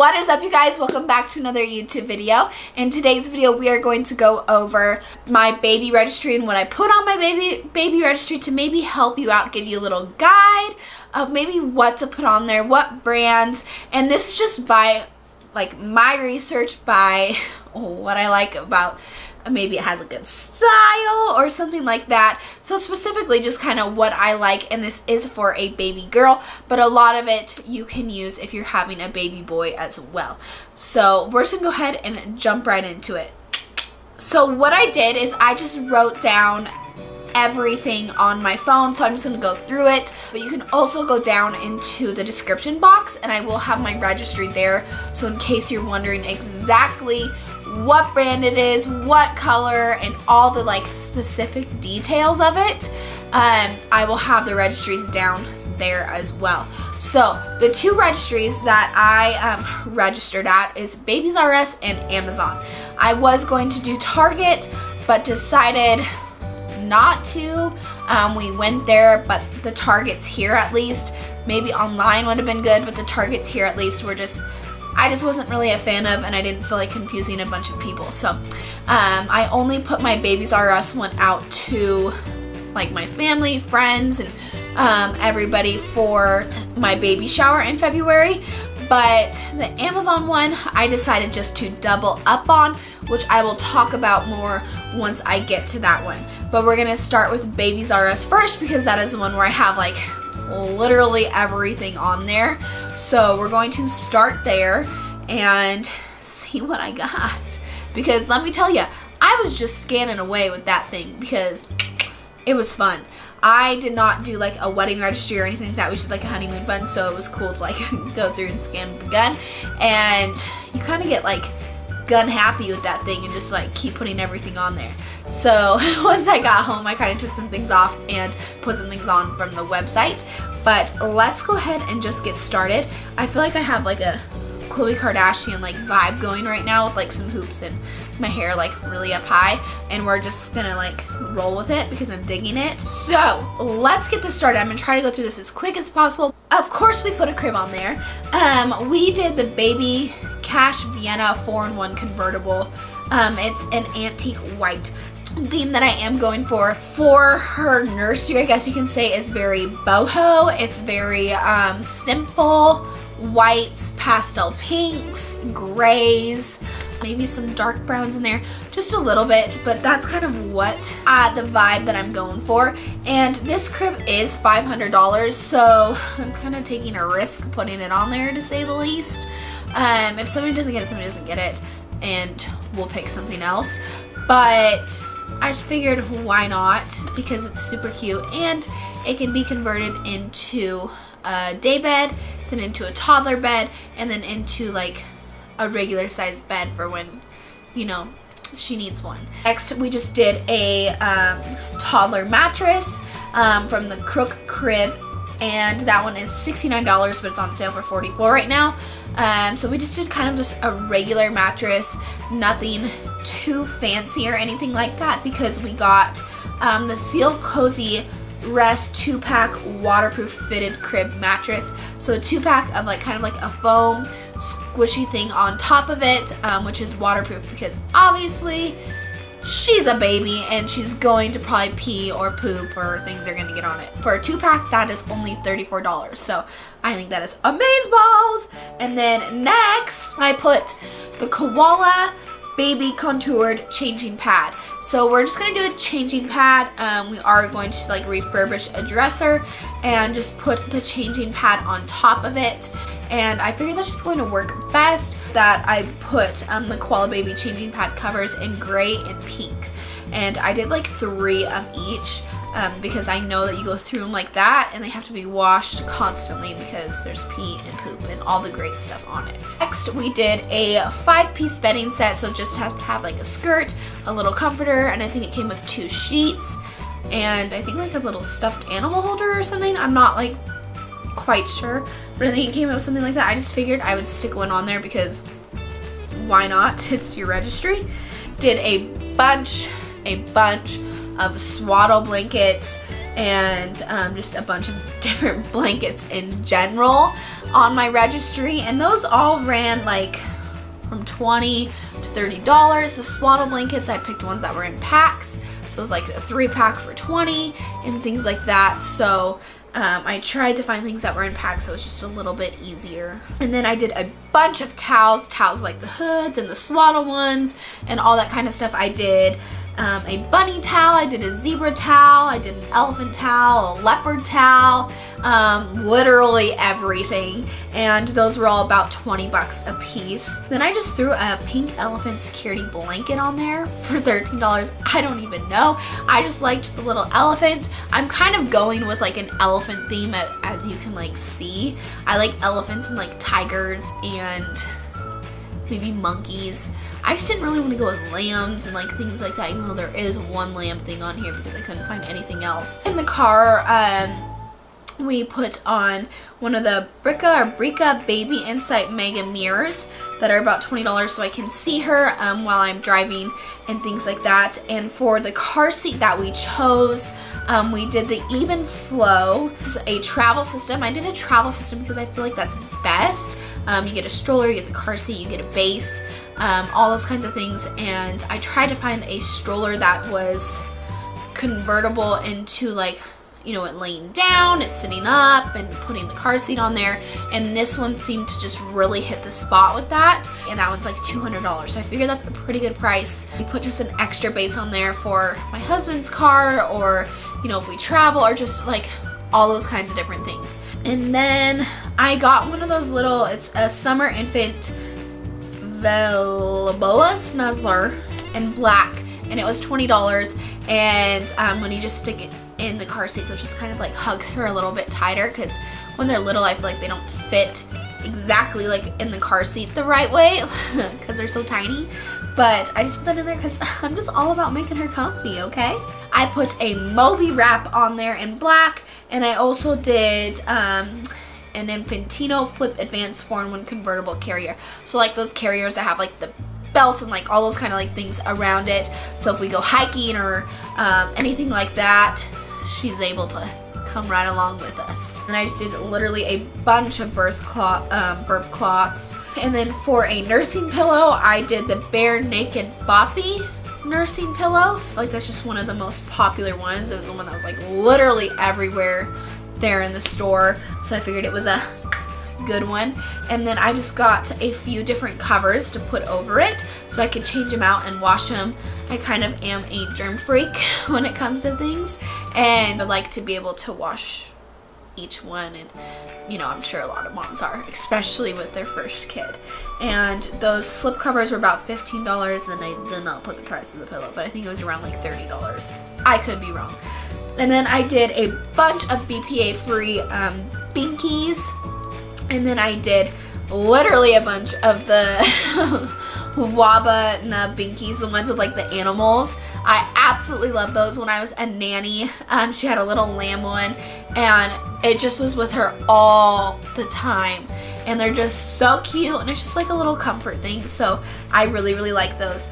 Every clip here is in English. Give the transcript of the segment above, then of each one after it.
What is up, you guys? Welcome back to another YouTube video. In today's video we are going to go over my baby registry and what I put on my baby registry to maybe help you out, give you a little guide of maybe what to put on there, what brands, and this is just by like my research, by what I like about maybe it has a good style or something like that. So specifically just kind of what I like, and this is for a baby girl, but a lot of it you can use if you're having a baby boy as well. So we're just gonna go ahead and jump right into it. So what I did is I just wrote down everything on my phone, so I'm just gonna go through it, but you can also go down into the description box and I will have my registry there, so in case you're wondering exactly what brand it is, what color, and all the like specific details of it, I will have the registries down there as well. So the two registries that I registered at is Babies R Us and Amazon. I was going to do Target but decided not to. We went there, but the Targets here at least, maybe online would have been good, but the Targets here at least were I just wasn't really a fan of, and I didn't feel like confusing a bunch of people. So I only put my Babies R Us one out to like my family, friends, and everybody for my baby shower in February. But the Amazon one I decided just to double up on, which I will talk about more once I get to that one. But we're gonna start with Babies R Us first because that is the one where I have like literally everything on there. So we're going to start there and see what I got, because let me tell you, I was just scanning away with that thing because it was fun. I did not do like a wedding registry or anything like that. We did like a honeymoon fund, so it was cool to like go through and scan the gun, and you kind of get like gun happy with that thing and just like keep putting everything on there. So once I got home, I kind of took some things off and put some things on from the website. But let's go ahead and just get started. I feel like I have like a Khloe Kardashian like vibe going right now with like some hoops and my hair like really up high, and we're just gonna like roll with it because I'm digging it. So let's get this started. I'm gonna try to go through this as quick as possible. Of course we put a crib on there. We did the Baby Cash Vienna 4-in-1 convertible. It's an antique white theme that I am going for her nursery, I guess you can say, is very boho. It's very simple whites, pastel pinks, grays, maybe some dark browns in there, just a little bit, but that's kind of what the vibe that I'm going for. And this crib is $500, so I'm kind of taking a risk putting it on there, to say the least. If somebody doesn't get it, somebody doesn't get it, and we'll pick something else. But I just figured why not, because it's super cute and it can be converted into a day bed, then into a toddler bed, and then into like a regular sized bed for when, you know, she needs one. Next, we just did a toddler mattress from the Crook Crib, and that one is $69, but it's on sale for $44 right now. So we just did kind of just a regular mattress, nothing too fancy or anything like that, because we got the Seal Cozy Rest 2-pack waterproof fitted crib mattress. So a 2-pack of like kind of like a foam squishy thing on top of it, which is waterproof because obviously she's a baby and she's going to probably pee or poop or things are going to get on it. For a 2-pack, that is only $34. So I think that is amazeballs. And then next, I put the Koala Baby Contoured Changing Pad. So we're just going to do a changing pad. We are going to like refurbish a dresser and just put the changing pad on top of it. And I figured that's just going to work best that I put the Koala Baby changing pad covers in gray and pink. And I did like 3 of each because I know that you go through them like that and they have to be washed constantly because there's pee and poop and all the great stuff on it. Next, we did a 5-piece bedding set, so just have to have like a skirt, a little comforter, and I think it came with 2 sheets, and I think like a little stuffed animal holder or something. I'm not like quite sure, but I think it came with something like that. I just figured I would stick one on there because why not? It's your registry. Did a bunch of swaddle blankets and just a bunch of different blankets in general. on my registry, and those all ran like from $20 to $30. The swaddle blankets, I picked ones that were in packs, so it was like a 3-pack for $20 and things like that. So I tried to find things that were in packs, so it's just a little bit easier. And then I did a bunch of towels like the hoods and the swaddle ones and all that kind of stuff. I did a bunny towel, I did a zebra towel, I did an elephant towel, a leopard towel, literally everything, and those were all about 20 bucks a piece. Then I just threw a pink elephant security blanket on there for $13. I don't even know, I just liked the little elephant. I'm kind of going with like an elephant theme, as you can like see. I like elephants and like tigers and maybe monkeys. I just didn't really want to go with lambs and like things like that, even though there is one lamb thing on here because I couldn't find anything else. In the car, we put on one of the Brica Baby Insight Mega Mirrors that are about $20, so I can see her while I'm driving and things like that. And for the car seat that we chose, we did the Even Flow. This is a travel system. I did a travel system because I feel like that's best. You get a stroller, you get the car seat, you get a base, all those kinds of things. And I tried to find a stroller that was convertible into like, you know, it laying down, it's sitting up, and putting the car seat on there. And this one seemed to just really hit the spot with that. And that one's like $200. So I figured that's a pretty good price. We put just an extra base on there for my husband's car, or, you know, if we travel, or just like all those kinds of different things. And then I got one of those little, it's a summer infant Velboa Snuzzler in black, and it was $20. And when you just stick it in the car seat, so it just kind of like hugs her a little bit tighter, because when they're little I feel like they don't fit exactly like in the car seat the right way because they're so tiny. But I just put that in there because I'm just all about making her comfy, okay? I put a Moby wrap on there in black, and I also did an Infantino Flip Advanced 4-in-1 convertible carrier. So like those carriers that have like the belts and like all those kind of like things around it, so if we go hiking or anything like that, she's able to come right along with us. And I just did literally a bunch of burp cloths. And then for a nursing pillow, I did the Bare Naked Boppy nursing pillow. I feel like that's just one of the most popular ones. It was the one that was like literally everywhere there in the store, so I figured it was a good one. And then I just got a few different covers to put over it so I could change them out and wash them. I kind of am a germ freak when it comes to things, and I like to be able to wash each one, and you know, I'm sure a lot of moms are, especially with their first kid. And those slip covers were about $15, and I did not put the price of the pillow, but I think it was around like $30. I could be wrong. And then I did a bunch of BPA free binkies. And then I did literally a bunch of the Waba Nub binkies, the ones with like the animals. I absolutely love those. When I was a nanny, she had a little lamb one, and it just was with her all the time. And they're just so cute, and it's just like a little comfort thing. So I really, really like those.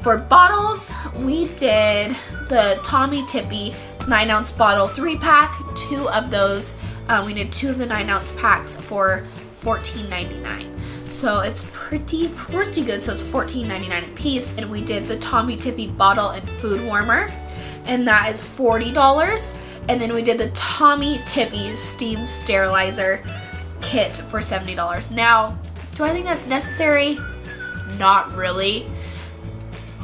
For bottles, we did the Tommy Tippy 9-ounce bottle 3-pack, 2 of those. We did 2 of the 9-ounce packs for $14.99. So it's pretty good. So it's $14.99 a piece. And we did the Tommy Tippy bottle and food warmer, and that is $40. And then we did the Tommy Tippy steam sterilizer kit for $70. Now, do I think that's necessary? Not really.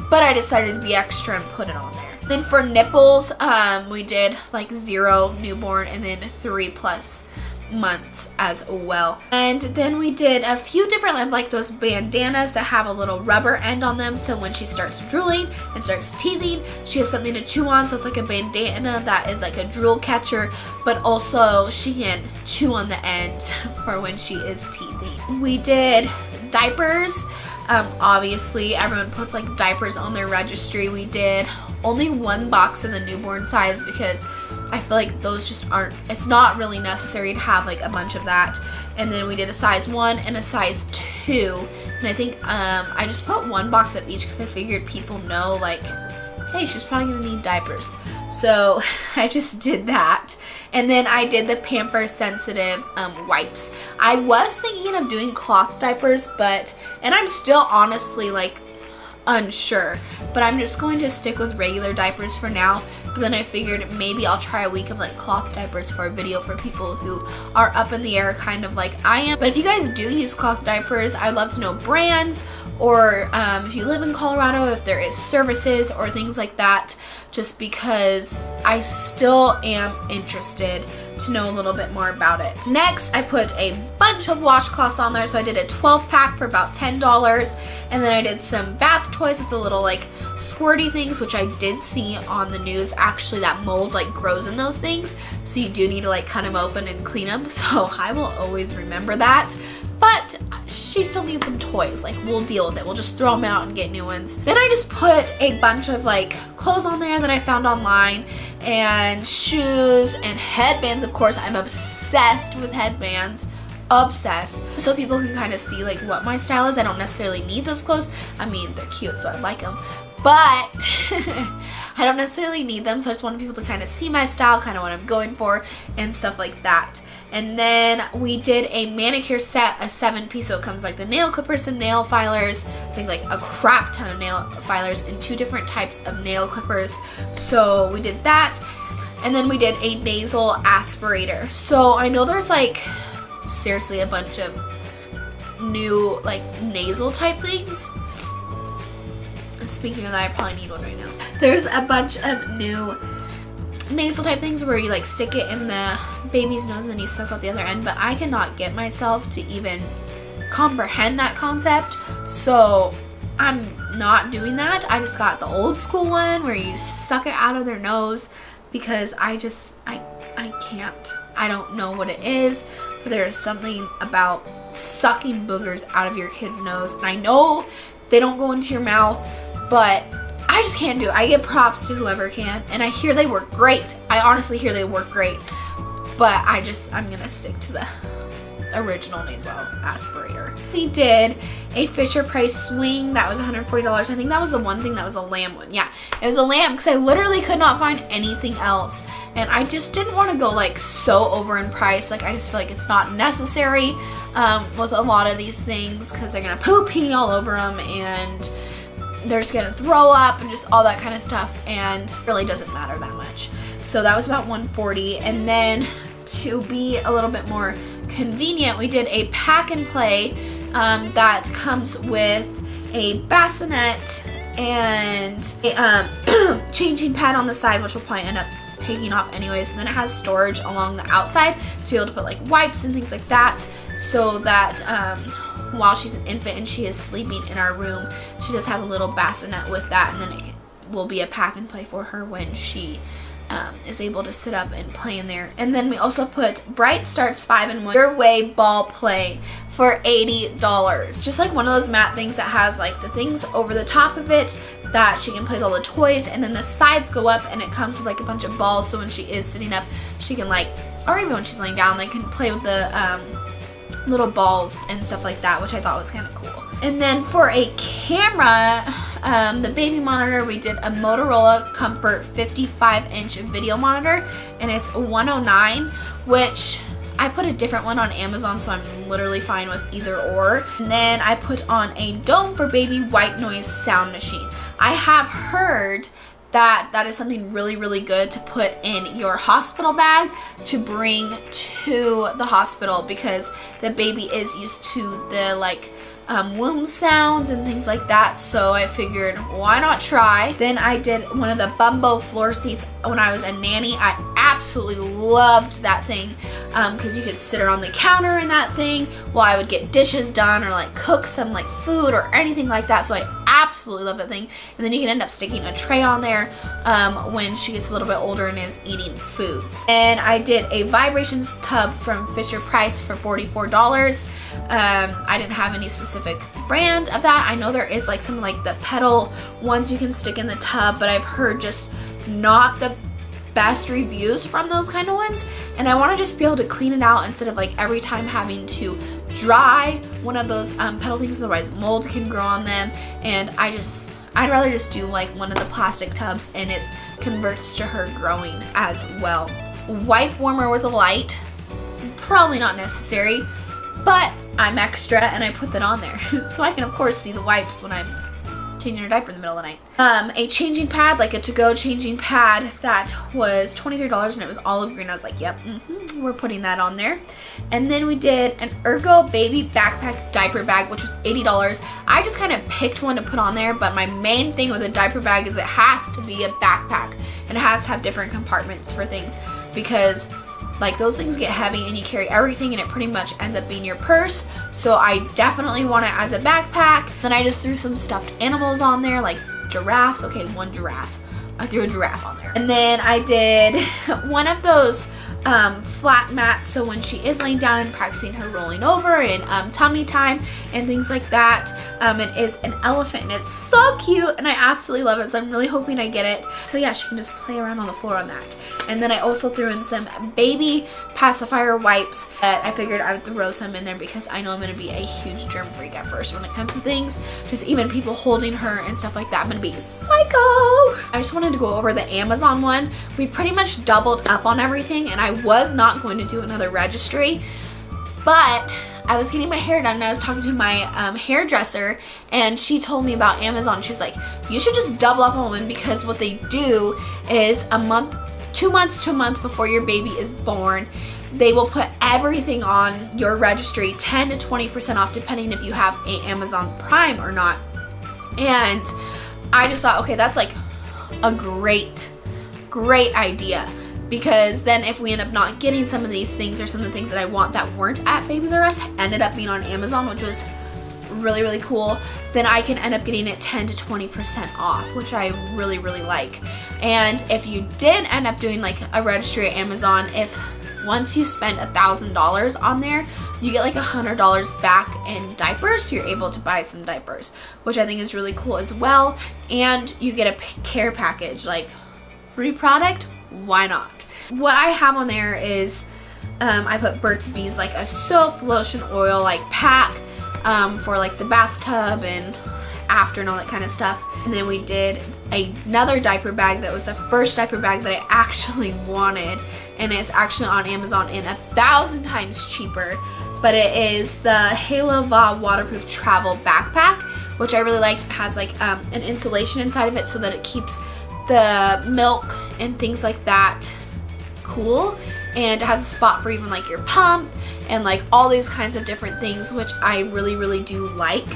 But I decided to be extra and put it on there. Then for nipples, we did like 0 newborn and then 3+ months as well. And then we did a few different, like those bandanas that have a little rubber end on them, so when she starts drooling and starts teething, she has something to chew on. So it's like a bandana that is like a drool catcher, but also she can chew on the end for when she is teething. We did diapers. Obviously everyone puts like diapers on their registry. We did only 1 box in the newborn size because I feel like those just aren't, it's not really necessary to have like a bunch of that. And then we did a size 1 and a size 2, and I think I just put 1 box of each because I figured people know like, hey, she's probably gonna need diapers. So I just did that. And then I did the Pamper Sensitive wipes. I was thinking of doing cloth diapers, and I'm still honestly like unsure, but I'm just going to stick with regular diapers for now. But then I figured maybe I'll try a week of like cloth diapers for a video for people who are up in the air kind of like I am. But if you guys do use cloth diapers, I'd love to know brands, or if you live in Colorado, if there is services or things like that, just because I still am interested to know a little bit more about it. Next, I put a bunch of washcloths on there. So I did a 12 pack for about $10, and then I did some bath toys with the little like squirty things, which I did see on the news. Actually, that mold like grows in those things, so you do need to like cut them open and clean them. So I will always remember that. But she still needs some toys. Like, we'll deal with it. We'll just throw them out and get new ones. Then I just put a bunch of like clothes on there that I found online, and shoes and headbands. Of course, I'm obsessed with headbands. Obsessed. So people can kind of see like what my style is. I don't necessarily need those clothes. I mean, they're cute, so I like them. But I don't necessarily need them, so I just wanted people to kind of see my style, kind of what I'm going for, and stuff like that. And then we did a manicure set, a 7-piece, so it comes like the nail clippers, some nail filers, I think like a crap ton of nail filers, and 2 different types of nail clippers. So we did that. And then we did a nasal aspirator. So I know there's like seriously a bunch of new like nasal type things. Speaking of that, I probably need one right now. There's a bunch of new nasal type things where you like stick it in the baby's nose and then you suck out the other end, but I cannot get myself to even comprehend that concept, so I'm not doing that. I just got the old school one where you suck it out of their nose, because I can't. I don't know what it is, but there is something about sucking boogers out of your kid's nose, and I know they don't go into your mouth, but I just can't do it. I give props to whoever can, and I hear they work great. I honestly hear they work great, but I'm gonna stick to the original nasal aspirator. We did a Fisher Price swing that was $140. I think that was the one thing that was a lamb one. Yeah, it was a lamb, because I literally could not find anything else, and I just didn't want to go like so over in price. Like, I just feel like it's not necessary with a lot of these things, because they're gonna poop pee all over them, and they're just gonna throw up and just all that kind of stuff, and it really doesn't matter that much. So that was about $140. And then to be a little bit more convenient, we did a pack and play that comes with a bassinet and a changing pad on the side, which will probably end up taking off anyways, but then it has storage along the outside to be able to put like wipes and things like that, so that while she's an infant and she is sleeping in our room, she does have a little bassinet with that, and then it will be a pack and play for her when she is able to sit up and play in there. And then we also put Bright Starts 5-in-1 Your Way Ball Play for $80. Just like one of those mat things that has like the things over the top of it that she can play with all the toys, and then the sides go up and it comes with like a bunch of balls, so when she is sitting up she can like, or even when she's laying down, they can play with the little balls and stuff like that, which I thought was kind of cool. And then for a camera, the baby monitor, we did a Motorola Comfort 55-inch video monitor, and it's $109, which I put a different one on Amazon, so I'm literally fine with either or. And then I put on a Dome for Baby white noise sound machine. I have heard that that is something really, really good to put in your hospital bag to bring to the hospital, because the baby is used to the like womb sounds and things like that, so I figured why not try. Then I did one of the Bumbo floor seats when I was a nanny. I absolutely loved that thing because you could sit her on the counter in that thing while I would get dishes done or like cook some like food or anything like that, so I absolutely love that thing. And then you can end up sticking a tray on there when she gets a little bit older and is eating foods. And I did a vibrations tub from Fisher Price for $44. I didn't have any specific brand of that. I know there is like some like the pedal ones you can stick in the tub, but I've heard just not the best reviews from those kind of ones, and I want to just be able to clean it out instead of like every time having to dry one of those pedal things, otherwise mold can grow on them. And I'd rather just do like one of the plastic tubs, and it converts to her growing as well. wipe warmer with a light. Probably not necessary, but I'm extra and I put that on there so I can of course see the wipes when I'm changing her diaper in the middle of the night. A changing pad, like a to-go changing pad that was $23 and it was olive green. I was like, yep, we're putting that on there. And then we did an Ergo baby backpack diaper bag, which was $80. I just kind of picked one to put on there, but my main thing with a diaper bag is it has to be a backpack and it has to have different compartments for things, because like those things get heavy and you carry everything and it pretty much ends up being your purse. So I definitely want it as a backpack. Then I just threw some stuffed animals on there, like giraffes. Okay, one giraffe. I threw a giraffe on there. And then I did one of those flat mats, so when she is laying down and practicing her rolling over and tummy time and things like that, it is an elephant and it's so cute and I absolutely love it, so I'm really hoping I get it. So yeah, she can just play around on the floor on that. And then I also threw in some baby pacifier wipes that I figured I would throw some in there because I know I'm going to be a huge germ freak at first when it comes to things. Just even people holding her and stuff like that, I'm going to be psycho. I just wanted to go over the Amazon one. We pretty much doubled up on everything and I was not going to do another registry, but I was getting my hair done and I was talking to my hairdresser and she told me about Amazon. She's like, you should just double up on one, because what they do is 2 months to a month before your baby is born, they will put everything on your registry 10 to 20% off depending if you have a Amazon Prime or not. And I just thought, okay, that's like a great idea, because then if we end up not getting some of these things, or some of the things that I want that weren't at Babies R Us ended up being on Amazon, which was really cool, then I can end up getting it 10 to 20% off, which I really like. And if you did end up doing like a registry at Amazon, if once you spend $1,000 on there, you get like $100 back in diapers, so you're able to buy some diapers, which I think is really cool as well. And you get a care package, like free product, why not? What I have on there is I put Burt's Bees, like a soap, lotion, oil, like pack for like the bathtub and after and all that kind of stuff. And then we did another diaper bag that was the first diaper bag that I actually wanted, and it's actually on Amazon and 1,000 times cheaper, but it is the Halo Va waterproof travel backpack, which I really liked. It has like an insulation inside of it so that it keeps the milk and things like that cool, and it has a spot for even like your pump and like all these kinds of different things, which I really do like.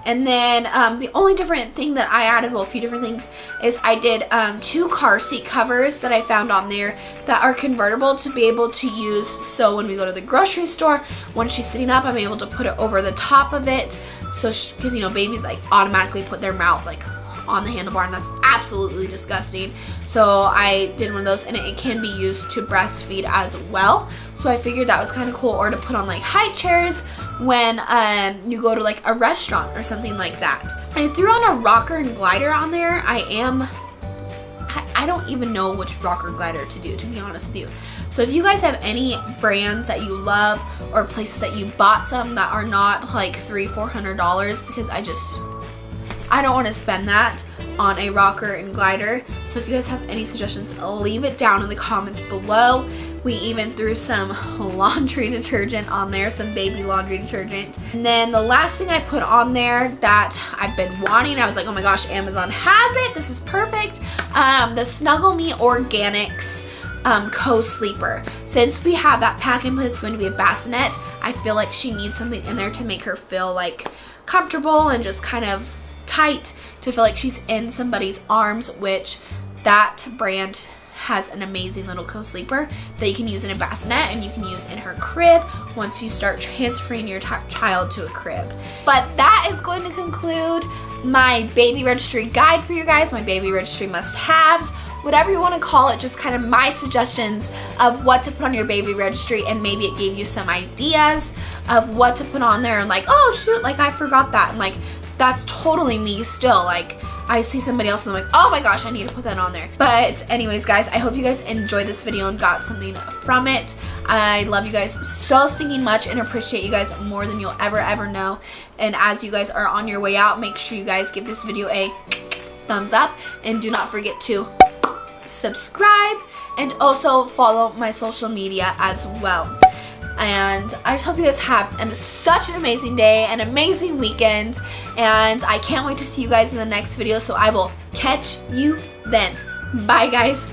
And then the only different thing that I added, well, a few different things, is I did 2 car seat covers that I found on there that are convertible to be able to use. So when we go to the grocery store, when she's sitting up, I'm able to put it over the top of it. So, because you know, babies like automatically put their mouth like on the handlebar, and that's absolutely disgusting. So I did one of those, and it can be used to breastfeed as well. So I figured that was kind of cool, or to put on like high chairs when you go to like a restaurant or something like that. I threw on a rocker and glider on there. I don't even know which rocker glider to do, to be honest with you. So if you guys have any brands that you love or places that you bought some that are not like $300-400, because I don't want to spend that on a rocker and glider. So if you guys have any suggestions, leave it down in the comments below. We even threw some laundry detergent on there, some baby laundry detergent. And then the last thing I put on there that I've been wanting, I was like, oh my gosh, Amazon has it, this is perfect. The Snuggle Me Organics co-sleeper. Since we have that pack and play, it's going to be a bassinet, I feel like she needs something in there to make her feel like comfortable and just kind of tight, to feel like she's in somebody's arms, which that brand has an amazing little co-sleeper that you can use in a bassinet and you can use in her crib once you start transferring your child to a crib. But that is going to conclude my baby registry guide for you guys, my baby registry must-haves, whatever you want to call it, just kind of my suggestions of what to put on your baby registry, and maybe it gave you some ideas of what to put on there, and like, oh shoot, like I forgot that, and like that's totally me still. Like I see somebody else and I'm like, oh my gosh, I need to put that on there. But anyways, guys, I hope you guys enjoyed this video and got something from it. I love you guys so stinking much and appreciate you guys more than you'll ever know. And as you guys are on your way out, make sure you guys give this video a thumbs up, and do not forget to subscribe and also follow my social media as well. And I just hope you guys have such an amazing day, an amazing weekend, and I can't wait to see you guys in the next video, so I will catch you then. Bye guys.